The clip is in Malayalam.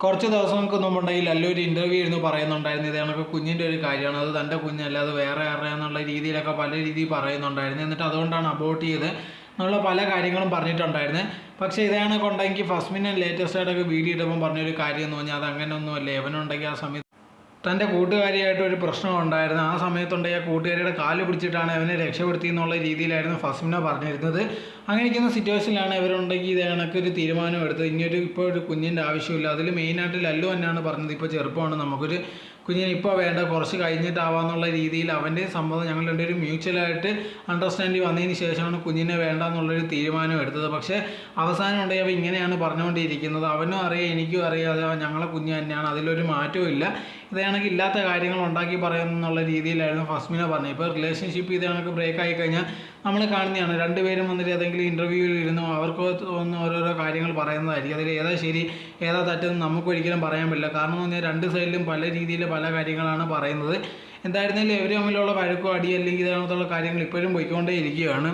കുറച്ച് ദിവസങ്ങൾക്ക് മുമ്പുണ്ടെങ്കിൽ നല്ലൊരു ഇൻ്റർവ്യൂ ഇരുന്ന് പറയുന്നുണ്ടായിരുന്നു ഇത് കണക്ക് കുഞ്ഞിൻ്റെ ഒരു കാര്യമാണ്, അത് തൻ്റെ കുഞ്ഞല്ല, അത് വേറെ ആരുടെയാന്നുള്ള രീതിയിലൊക്കെ പല രീതിയിൽ പറയുന്നുണ്ടായിരുന്നു. എന്നിട്ട് അതുകൊണ്ടാണ് അബോർട്ട് ചെയ്ത് എന്നുള്ള പല കാര്യങ്ങളും പറഞ്ഞിട്ടുണ്ടായിരുന്നു. പക്ഷേ ഇത് കണക്കുണ്ടെങ്കിൽ ഫസ്മിനെ ലേറ്റസ്റ്റ് ആയിട്ടൊക്കെ വീഡിയോ ഇടുമ്പോൾ പറഞ്ഞൊരു കാര്യം എന്ന് പറഞ്ഞാൽ അത് അങ്ങനെയൊന്നുമല്ല. എവനുണ്ടെങ്കിൽ ആ സമയത്ത് തൻ്റെ കൂട്ടുകാരിയായിട്ട് ഒരു പ്രശ്നം ഉണ്ടായിരുന്നു. ആ സമയത്തുണ്ടെങ്കിൽ ആ കൂട്ടുകാരിയുടെ കാല് പിടിച്ചിട്ടാണ് അവനെ രക്ഷപ്പെടുത്തി എന്നുള്ള രീതിയിലായിരുന്നു ഫസ്മിന പറഞ്ഞിരുന്നത്. അങ്ങനെ ഇരിക്കുന്ന സിറ്റുവേഷനിലാണ് ഇവരുണ്ടെങ്കിൽ ഇത് കണക്കൊരു തീരുമാനം എടുത്തത്. ഇനിയൊരു ഇപ്പോൾ ഒരു കുഞ്ഞിൻ്റെ ആവശ്യമില്ല. അതിൽ മെയിനായിട്ട് ലല്ലു തന്നെയാണ് പറഞ്ഞത്, ഇപ്പോൾ ചെറുപ്പമാണ്, നമുക്കൊരു കുഞ്ഞിന് ഇപ്പോൾ വേണ്ട, കുറച്ച് കഴിഞ്ഞിട്ടാവാന്നുള്ള രീതിയിൽ അവൻ്റെ സംഭവം ഞങ്ങൾ രണ്ടുപേരും മ്യൂച്വലായിട്ട് അണ്ടർസ്റ്റാൻഡിങ് വന്നതിന് ശേഷമാണ് കുഞ്ഞിനെ വേണ്ട എന്നുള്ളൊരു തീരുമാനം എടുത്തത്. പക്ഷേ അവസാനം ഉണ്ടെങ്കിൽ അവ ഇങ്ങനെയാണ് പറഞ്ഞുകൊണ്ടിരിക്കുന്നത്. അവനും അറിയാം, എനിക്കും അറിയാം, അത് ഞങ്ങളെ കുഞ്ഞ് തന്നെയാണ്, അതിലൊരു മാറ്റവും ഇല്ല. ഇത് കണക്ക് ഇല്ലാത്ത കാര്യങ്ങൾ ഉണ്ടാക്കി പറയുന്നുള്ള രീതിയിലായിരുന്നു ഫസ്മിന പറഞ്ഞത്. ഇപ്പോൾ റിലേഷൻഷിപ്പ് ഇത് കണക്ക് ബ്രേക്ക് ആയി കഴിഞ്ഞാൽ നമ്മൾ കാണുന്നതാണ്, രണ്ടുപേരും വന്നിട്ട് ഏതെങ്കിലും ഇൻ്റർവ്യൂവിൽ ഇരുന്നു അവർക്ക് ഒന്ന് ഓരോരോ കാര്യങ്ങൾ പറയുന്നതായിരിക്കും. അതിൽ ഏതാ ശരി ഏതാ തെറ്റെന്ന് നമുക്ക് ഒരിക്കലും പറയാൻ പറ്റില്ല. കാരണം എന്ന് പറഞ്ഞാൽ രണ്ട് സൈഡിലും പല രീതിയിൽ പല കാര്യങ്ങളാണ് പറയുന്നത്. എന്തായിരുന്നാലും ഇവർ തമ്മിലുള്ള വഴക്കോ അടി അല്ലെങ്കിൽ ഇതിനകത്തുള്ള കാര്യങ്ങൾ ഇപ്പോഴും പോയിക്കൊണ്ടേ ഇരിക്കുകയാണ്.